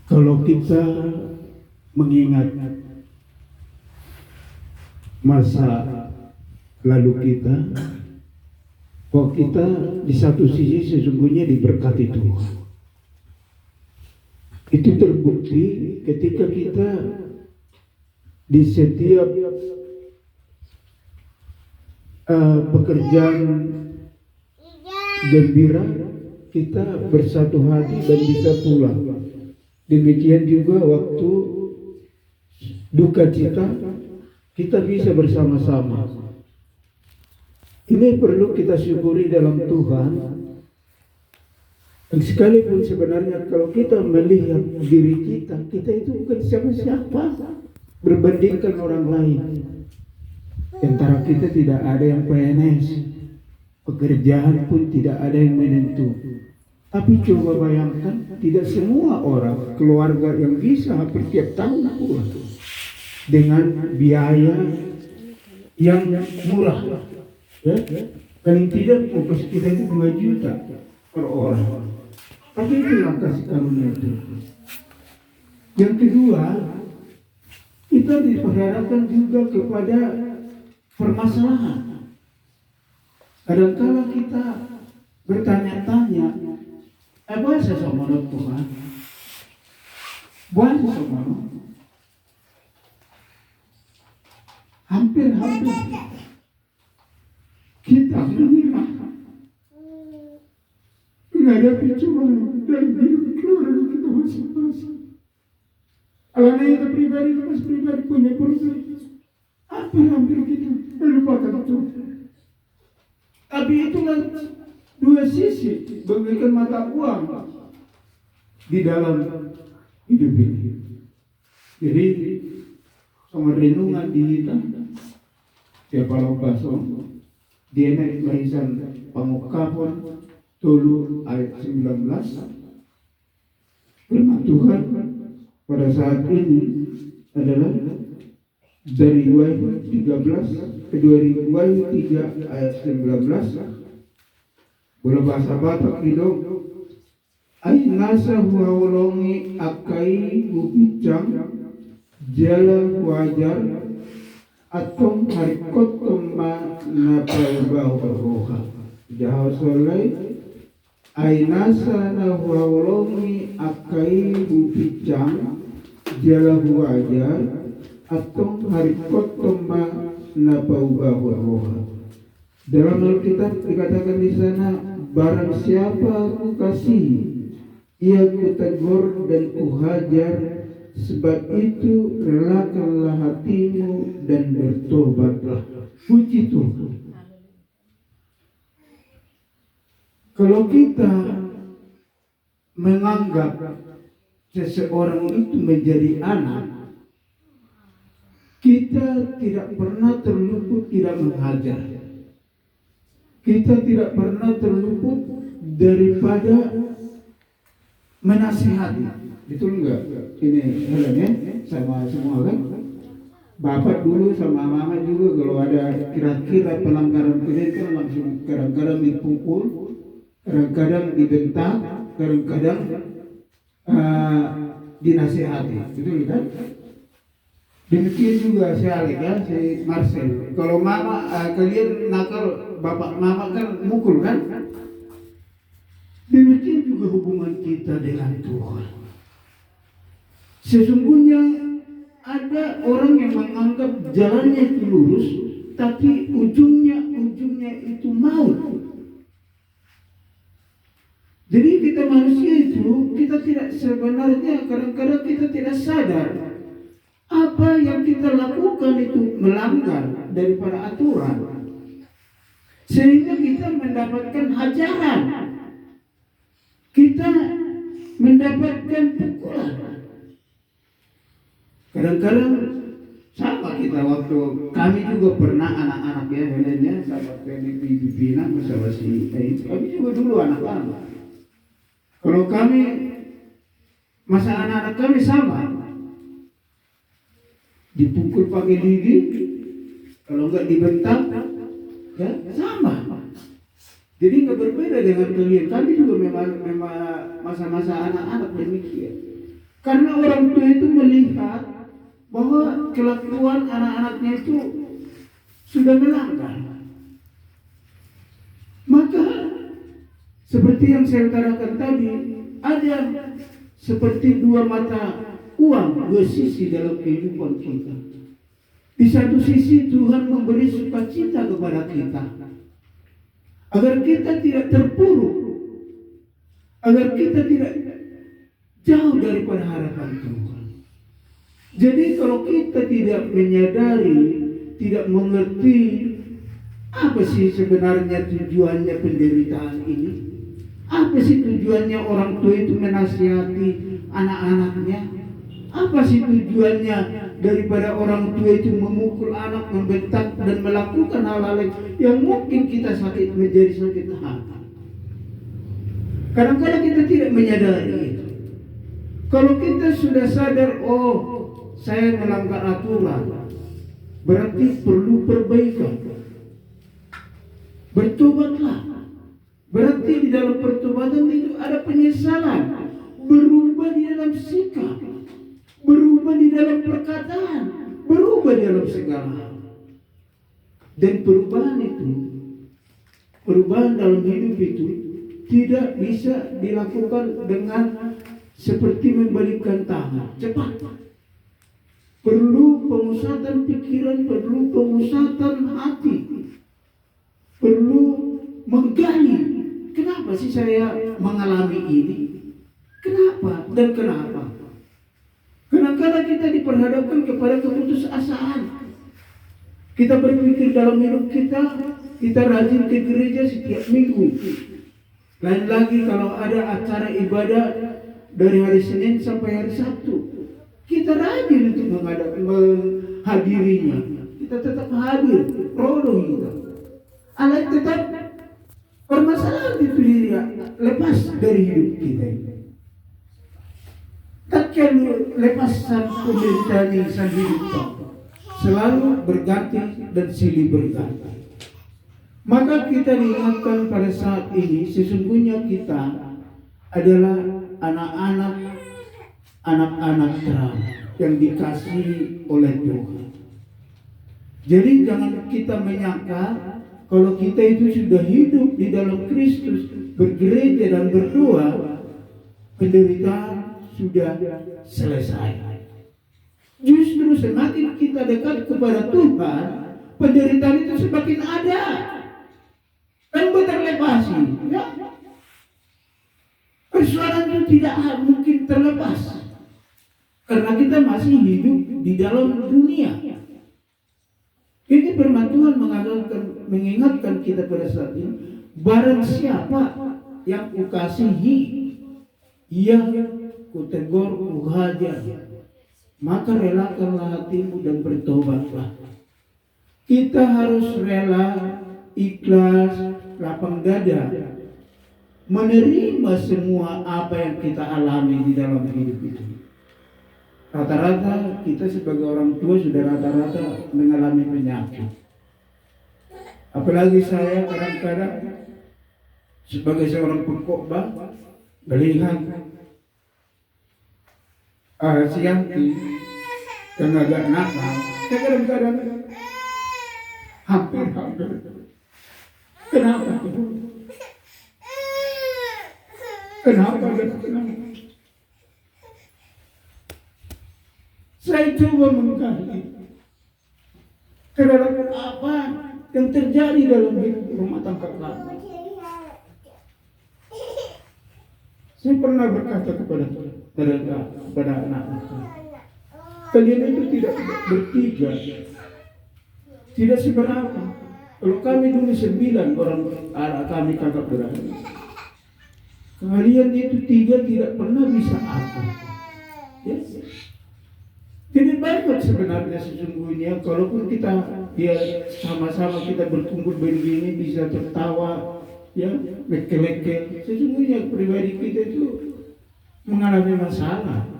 Kalau kita mengingat masa lalu kita, bahwa kita di satu sisi sesungguhnya diberkati Tuhan. Itu terbukti ketika kita di setiap pekerjaan gembira kita bersatu hati dan bisa pulang. Demikian juga waktu duka cita kita bisa bersama-sama. Ini perlu kita syukuri dalam Tuhan. Dan sekalipun sebenarnya kalau kita melihat diri kita itu bukan siapa-siapa berbandingkan orang lain. Antara kita tidak ada yang PNS, pekerjaan pun tidak ada yang menentu. Tapi coba bayangkan, tidak semua orang keluarga yang bisa hampir tiap tahun pulang dengan biaya yang murah. Ya, paling tidak ongkos kita itu 2 juta per orang. Tapi itulah kasih karunia itu. Yang kedua, kita diperhadapkan juga kepada permasalahan. Kadang-kala kita bertanya-tanya, bahasa sama Tuhan, bahasa sama hampir kita menghadapi cobaan dan hidup keluarga kita masing-masing. Alana kita pribadi punya problem. Hampir kita melupakan Tuhan. Tapi itulah dua sisi bagaikan mata uang di dalam hidup ini. Jadi sama renungan di kita siapa lupa dia naik barisan Pamukapon Tolu ayat 19. Firman Tuhan pada saat ini adalah dari Wahyu 13 ke 3 ayat 19. Bola bahasa Batak hidung ay nasa huawalongi akai bupicang jala wajar atong harikot tumma na paibaw roha jahaw solay ay nasa na huawalongi akai bupicang jala wajar atong harikot tumma na paibaw roha. Dalam Alkitab dikatakan di sana, barang siapa aku kasihi, ia kutegur dan kuhajar, sebab itu relakanlah hatimu dan bertobatlah. Puji Tuhan. Kalau kita menganggap seseorang itu menjadi anak, kita tidak pernah terluput tidak menghajar. Kita tidak pernah terluput daripada menasihati. Betul enggak? Ini halnya sama semua kan? Bapak dulu sama mama juga kalau ada kira-kira pelanggaran pendidikan langsung kadang-kadang dipukul, kadang-kadang dibentak, kadang-kadang dinasihati. Betul kan? Demikian juga si Alek ya, si Marcel. Kalau mama kalian nakal, bapak mama kan mukul kan? Demikian juga hubungan kita dengan Tuhan. Sesungguhnya ada orang yang menganggap jalannya itu lurus, tapi ujungnya itu maut. Jadi kita manusia itu, kita tidak sebenarnya kadang-kadang kita tidak sadar apa yang kita lakukan itu melanggar daripada aturan, sehingga kita mendapatkan hajaran, kita mendapatkan pukulan. Kadang-kadang sama kita waktu kami juga pernah anak-anak ya, sebenarnya sahabat di Pinang bersama si kami juga dulu anak-anak. Kalau kami masa anak-anak kami sama, dipukul pakai gigi, kalau enggak dibentak, ya sama. Jadi nggak berbeda dengan kalian. Kami juga memang masa-masa anak-anak demikian. Karena orang tua itu melihat bahwa kelakuan anak-anaknya itu sudah melanggar. Maka seperti yang saya katakan tadi, ada seperti dua mata uang, dua sisi dalam kehidupan kita. Di satu sisi Tuhan memberi sukacita kepada kita, agar kita tidak terpuruk, agar kita tidak jauh daripada harapan Tuhan. Jadi kalau kita tidak menyadari, tidak mengerti apa sih sebenarnya tujuannya penderitaan ini, apa sih tujuannya orang tua itu menasihati anak-anaknya, apa sih tujuannya daripada orang tua itu memukul anak, membentak dan melakukan hal-hal yang mungkin kita menjadi sakit hati. Kadang-kadang kita tidak menyadari itu. Kalau kita sudah sadar, oh saya melanggar aturan, berarti perlu perbaikan. Bertobatlah. Berarti di dalam pertobatan itu ada penyesalan, berubah di dalam sikap, berubah di dalam perkataan, berubah di dalam segala hal. Dan perubahan dalam hidup itu tidak bisa dilakukan dengan seperti membalikkan tangan cepat. Perlu pemusatan pikiran, perlu pemusatan hati, perlu menggali. Kenapa sih saya mengalami ini? Kenapa dan kenapa? Kadang-kadang kita diperhadapkan kepada keputusasaan. Kita berpikir dalam hidup kita rajin ke gereja setiap minggu. Lain lagi kalau ada acara ibadah dari hari Senin sampai hari Sabtu, kita rajin untuk menghadirinya. Kita tetap hadir, rodo kita. Alat tetap permasalahan itu lepas dari hidup kita. Takkan lepasan penderitaan insan hidup selalu berganti dan silih berganti. Maka kita diingatkan pada saat ini, sesungguhnya kita adalah anak-anak terang yang dikasihi oleh Tuhan. Jadi jangan kita menyangka kalau kita itu sudah hidup di dalam Kristus, bergereja dan berdoa, penderitaan sudah selesai. Justru semakin kita dekat kepada Tuhan, penderitaan itu semakin ada dan terlepasi. Ya? Persoalan itu tidak mungkin terlepas karena kita masih hidup di dalam dunia. Ini firman Tuhan mengingatkan kita pada saat ini, barang siapa yang kukasihi, yang kutegur, kuhajar, maka relakanlah hatimu dan bertobatlah. Kita harus rela, ikhlas, lapang dada, menerima semua apa yang kita alami di dalam hidup itu. Rata-rata kita sebagai orang tua sudah rata-rata mengalami penyakit. Apalagi saya kadang-kadang sebagai seorang pengkhotbah melihat si Yanti yang agak nakal, saya kadang-kadang hampir. Kenapa? Saya coba mengkaji terhadap apa yang terjadi dalam hidup rumah tangga kami. Saya pernah berkata kepada anak-anak, kalian itu tidak bertiga, tidak seberapa. Kalau kami dulu 9 orang anak kami kakak beradik, kalian itu 3 tidak pernah bisa apa. Yes. Jadi banyak sebenarnya sesungguhnya, kalaupun kita sama-sama kita berkumpul begini bisa tertawa, ya, leke-leke. Sesungguhnya pribadi kita itu mengalami masalah.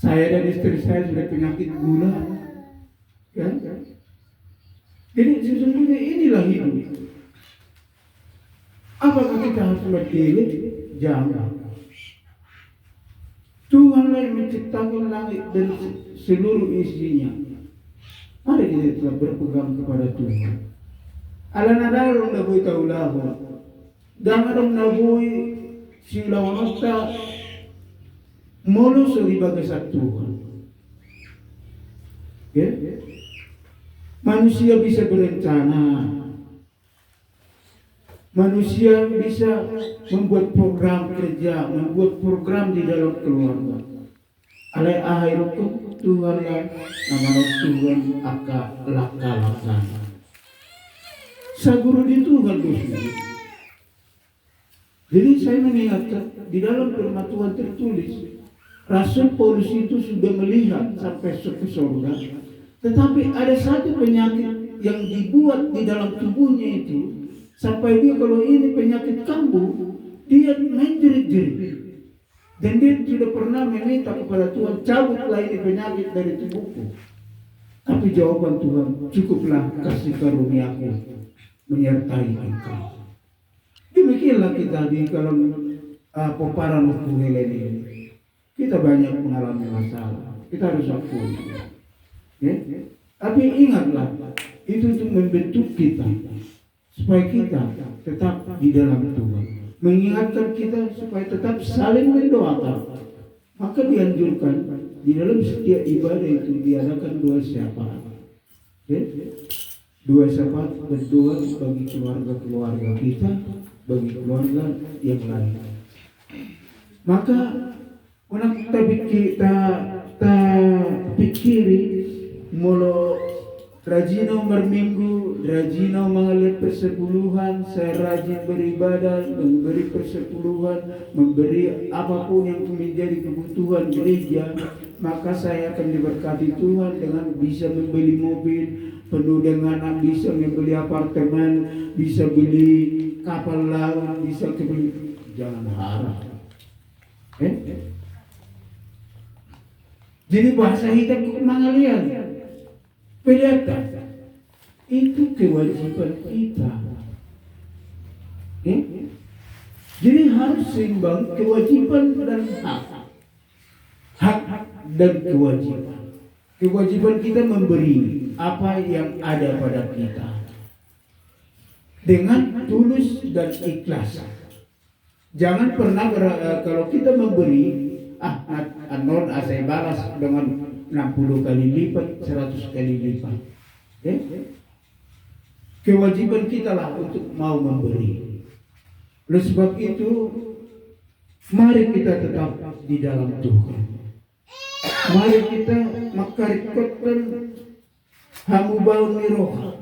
Saya dan istri saya sudah penyakit gula, ya. Jadi sesungguhnya inilah hidup. Apakah kita harus berdiri? Jangan. Tuhan yang menciptakan langit dan seluruh isinya. Mari kita tetap berpegang kepada Tuhan. Alam nadarong nabuhi kaulahu. Dangarong nabuhi silaw nokta mulu sa ibaga sa Tuhan. Okay? Manusia bisa berencana. Manusia bisa membuat program kerja, membuat program di dalam keluarga. Alai akhirukum Tuhan lah, nama Tuhan aka laka. Saguru di Tuhan dosa. Jadi saya mengingatkan di dalam firman Tuhan tertulis, Rasul Paulus itu sudah melihat sampai ke surga, tetapi ada satu penyakit yang dibuat di dalam tubuhnya itu. Sampai dia kalau ini penyakit kambuh, dia menjerit-jerit. Dan dia sudah pernah meminta kepada Tuhan, cabutlah ini penyakit dari tubuhku. Tapi jawaban Tuhan, cukuplah kasih karuniaku menyertai engkau. Demikianlah kita di dalam peparan waktu ini. Kita banyak mengalami masalah. Kita harus akui. Ya? Tapi ingatlah, itu untuk membentuk kita. Supaya kita tetap di dalam Tuhan, mengingatkan kita supaya tetap saling mendoakan. Maka dianjurkan di dalam setiap ibadah itu diadakan dua syafaat. Okay? Dua syafaat berdoa bagi keluarga kita, bagi keluarga yang lain. Maka kita pikiri mulu rajin berminggu, rajin mengalir persepuluhan, saya rajin beribadah, memberi persepuluhan, memberi apapun yang menjadi kebutuhan gereja, maka saya akan diberkati Tuhan dengan bisa membeli mobil penuh dengan, bisa membeli apartemen, bisa beli kapal laut, bisa beli. Jangan harap. Jadi bahasa hitam kemangalian. Kelihatan itu kewajiban kita. Jadi harus seimbang kewajiban dan hak dan kewajiban. Kewajiban kita memberi apa yang ada pada kita dengan tulus dan ikhlas. Jangan pernah kalau kita memberi saya balas dengan 60 kali lipat, 100 kali lipat. Kewajiban kita lah untuk mau memberi. Oleh sebab itu, mari kita tetap di dalam Tuhan. Mari kita makarikotkan hamu baun miroha.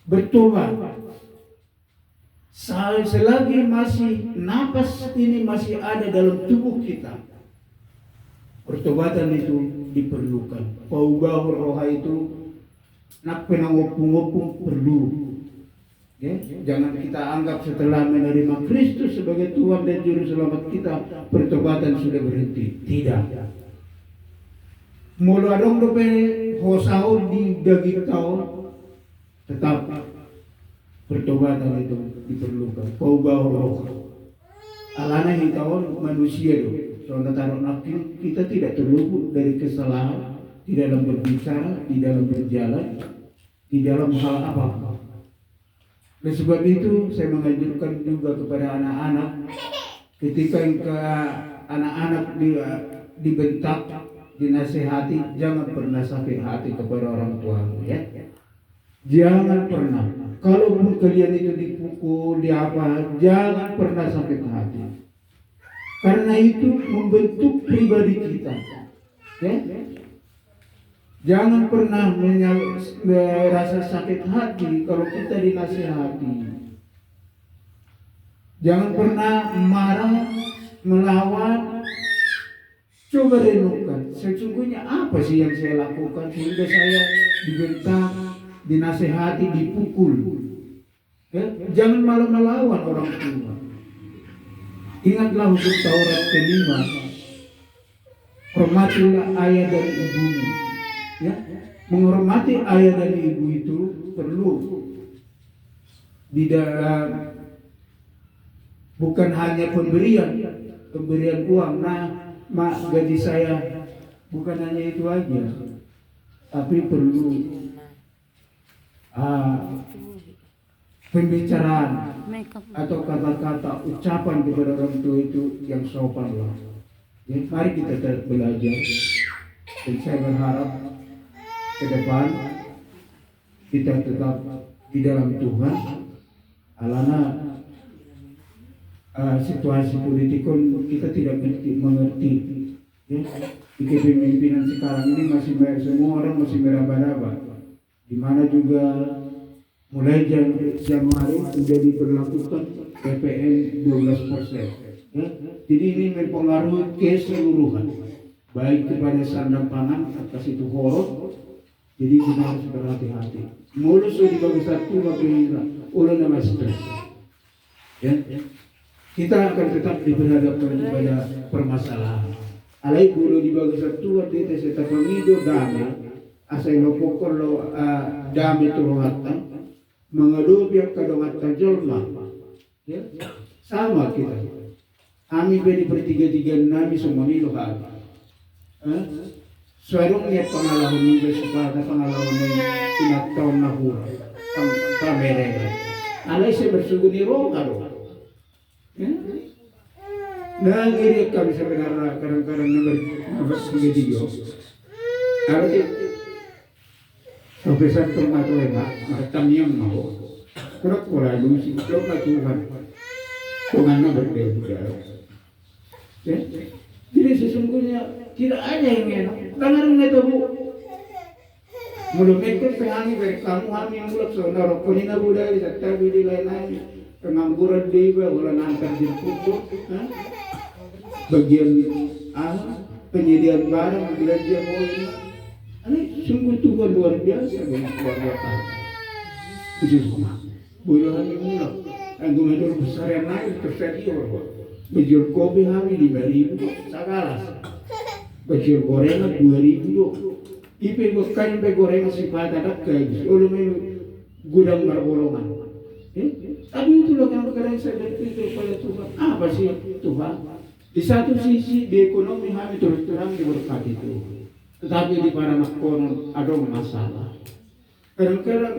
Bertobat. Selagi masih napas ini masih ada dalam tubuh kita, pertobatan itu diperlukan. Paubah roha itu nak penangopung-opung perlu. Jangan kita anggap setelah menerima Kristus sebagai Tuhan dan Juru Selamat kita, pertobatan sudah berhenti. Tidak. Mula dong dope hosau di daging tahun, tetap pertobatan itu diperlukan. Paubah roha. Alana hitahun manusia itu. Soalnya taruh nakil, kita tidak terluput dari kesalahan di dalam berbicara, di dalam berjalan, di dalam hal apa-apa. Oleh sebab itu saya menganjurkan juga kepada anak-anak, ketika anak-anak dibentak, dinasihati, jangan pernah sakit hati kepada orang tua, ya. Jangan pernah. Kalaupun kalian itu dipukul, jangan pernah sakit hati. Karena itu membentuk pribadi kita. Jangan pernah merasa sakit hati kalau kita dinasihati. Jangan pernah marah, melawan. Coba renungkan, sesungguhnya apa sih yang saya lakukan sehingga saya dibentak, dinasihati, dipukul. Jangan malah melawan orang tua. Ingatlah hukum Taurat kelima, hormatilah ayah dan ibumu. Menghormati ayah dan ibu itu perlu. di dalam bukan hanya pemberian uang. Nah, mak, gaji saya bukan hanya itu aja, tapi perlu pembicaraan atau kata-kata ucapan kepada orang tua itu yang sopan lah. Ya, mari kita tetap belajar. Dan saya berharap ke depan kita tetap di dalam Tuhan. Alana situasi politik kita tidak mengerti. Ya, di kepemimpinan sekarang ini masih semua orang masih meraba-raba. Di mana juga mulai Januari sudah diberlakukan PPN 12%. Ya, jadi ini mempengaruhi keseluruhan, baik kepada sandang pangan atas itu horor. Jadi kita harus berhati-hati. Mulus dibagi satu bagi oleh nama stres. Ya, kita akan tetap diperhadapkan kepada permasalahan. Alai bulu dibagi satu waktu itu saya pemido damai, asal lo pokok lo damai terhadap mengadu biar kadang tajolma. Ya, sama kita. Kami beri bertiga-tiga nami semua ini loh ada. Suaranya pengalaman ini supaya pengalaman ini tidak tahu nahur kamera. Alai saya bersungguh di roka loh. Nah, ini kami sebenarnya kadang-kadang nomor tiga. Arti sampai saat termatu emak, mereka yang mau. Kurang mulai dulu sih, lo nggak Tuhan. Tuhannya berbeda. Ya, jadi sesungguhnya tidak ada yang enak. Karena orang itu bu, mulut itu pehangi dari kamu hamil mulut saudara. Pokoknya budaya serta di lain-lain. Pengangguran dewa, bulan antar jemput, bagian penyediaan barang, belanja ini. Ini sungguh Tuhan luar biasa bagi keluarga kami. Khusus boleh hamil mulut. Anggur medor besar yang naik tersedia orang. Bejol kopi hamil 5.000 sakalas. Bejol gorengan 2.000 dok. Ipe bukan ipe gorengan sifat ada gaji. Oleh gudang marbolongan. Tapi itulah yang sekarang saya berpikir pada Tuhan. Apa sih Tuhan? Di satu sisi di ekonomi kami terus terang diberkati itu. Tetapi di para makonon ada masalah. Kadang-kadang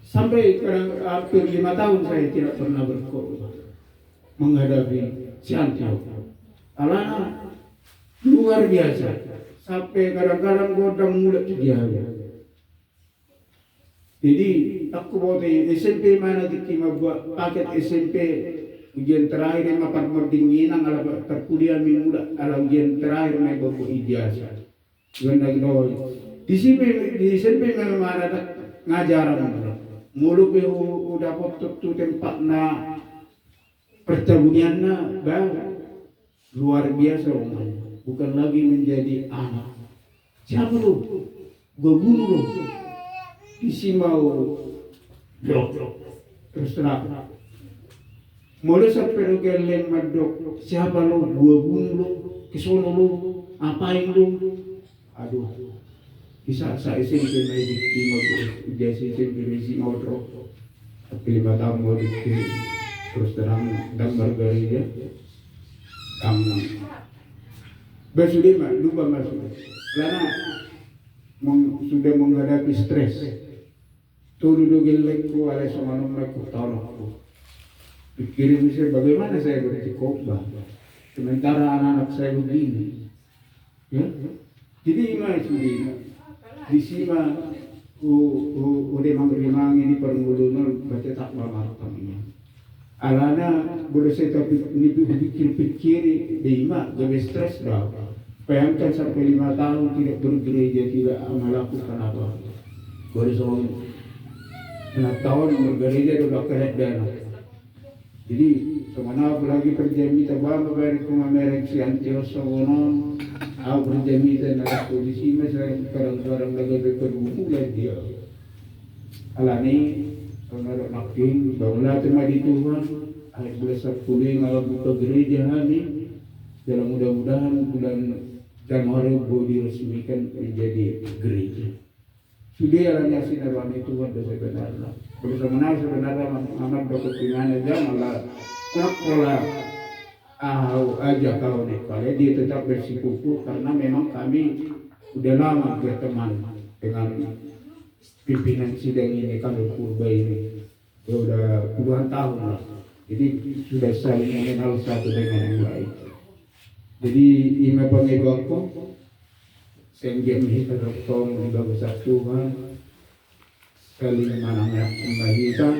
sampai hampir 5 tahun saya tidak pernah berkorban menghadapi Siantio. Alana luar biasa. Sampai kadang-kadang godang mulut dia. Jadi aku bawa di SMP mana diterima buat paket SMP ujian terakhir yang makan merdinginan ala terkuliah minggu ala ujian terakhir naik bawa ijazah. Ganda gino. Di SMP memang ada ngajaran mulu pe udah potong tu tempat na pertaniannya baru luar biasa umumnya. Bukan lagi menjadi anak. Siapa lu? Gua bunuh lu. Isi mau blok terus terang. Mulai sampai lu geleng madok. Siapa lu? Gua bunuh lu. Kesono lu. Apain lu? Aduh. Bisa saya SMP naik di timur. Dia SMP berisi motor. Tapi 5 tahun mau dikiri. Terus terang dan margarida. Kamu. Bersudima lupa masuk. Karena sudah menghadapi stres. Turu gelekku oleh sama nomorku tahun aku. Pikirin saya bagaimana saya bercikoba. Sementara anak-anak saya begini. Ya. Jadi imai sudah di sini udah mang ini permulunan baca tak mamartamnya. Alana boleh saya tapi ini pikir-pikir di imah gawe stres dah. Bayangkan sampai 5 tahun tidak bergereja, tidak melakukan apa. Boleh soal 6 tahun bergereja sudah keret dana. Jadi semana lagi perjami tabang beri kumamerek si antioso wonon. Aku perjami dan ada polisi masih kadang-kadang lagi berbulan dia. Alani kalau makin bangunlah tema di Tuhan. Ayat belasar kuling kalau buka gereja hari. Dalam mudah-mudahan bulan Januari boleh diresmikan menjadi gereja. Sudah alanya sinarwan itu kan sebenarnya. Sebenarnya amat berkepentingan aja malah pola aja kalau nih. Kalau dia tetap bersikukuh karena memang kami udah lama berteman dengan pimpinan sidang ini kalau Purba ini. Ya udah puluhan tahun lah. Jadi sudah saling mengenal satu dengan yang lain. Jadi ima pangibako senggem hita doktong iba kesatuan saling manangnya membagikan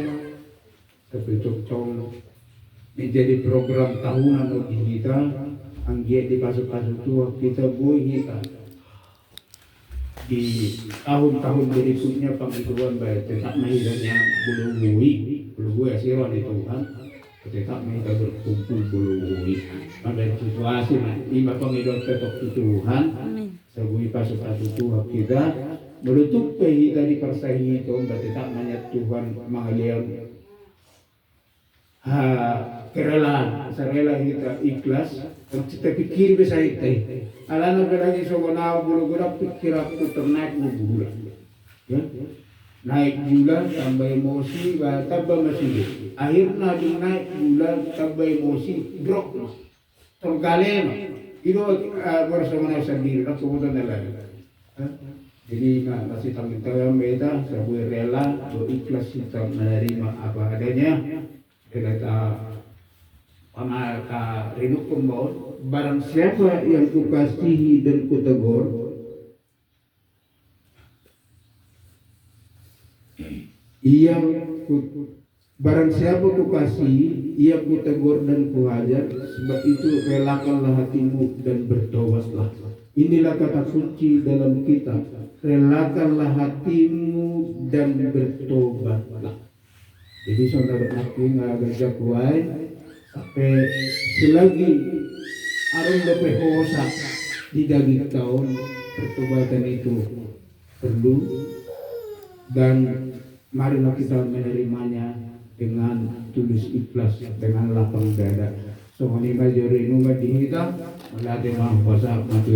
tapi doktong menjadi program tahunan bagi kita anggiat di pasuk-pasuk tua kita boy kita di tahun-tahun berikutnya pengituan baik tetap mahiranya bulu bui asiran itu kan tetap mereka berkumpul bulu pada situasi lima pengidot ketok Tuhan sebui pasuk-pasuk Tuhan kita menutup kita di persahi itu tetap menyat Tuhan mengalian kerelaan serela kita ikhlas kita pikir bisa itu alana berlagi sogonau bulu-bulu pikir aku ternaik bulan ya naik bulan tambah emosi tambah masih akhirnya naik bulan tambah emosi drop tergalem itu bersama sendiri aku bukan lagi jadi masih tanggung beda sebuah rela ikhlas kita menerima apa adanya kita pamalka rinuk kumbon barang siapa yang kukasihi dan kutegur ia barang siapa kukasihi ia kutegur dan kuhajar sebab itu relakanlah hatimu dan bertobatlah. Inilah kata kunci dalam kitab, relakanlah hatimu dan bertobatlah. Jadi saudara aku nggak gajah kuai sampai selagi arung dapat hosa di daging tahun pertobatan itu perlu dan marilah kita menerimanya dengan tulus ikhlas dengan lapang dada. So hani majori nunga dihita melatih mahfasa matu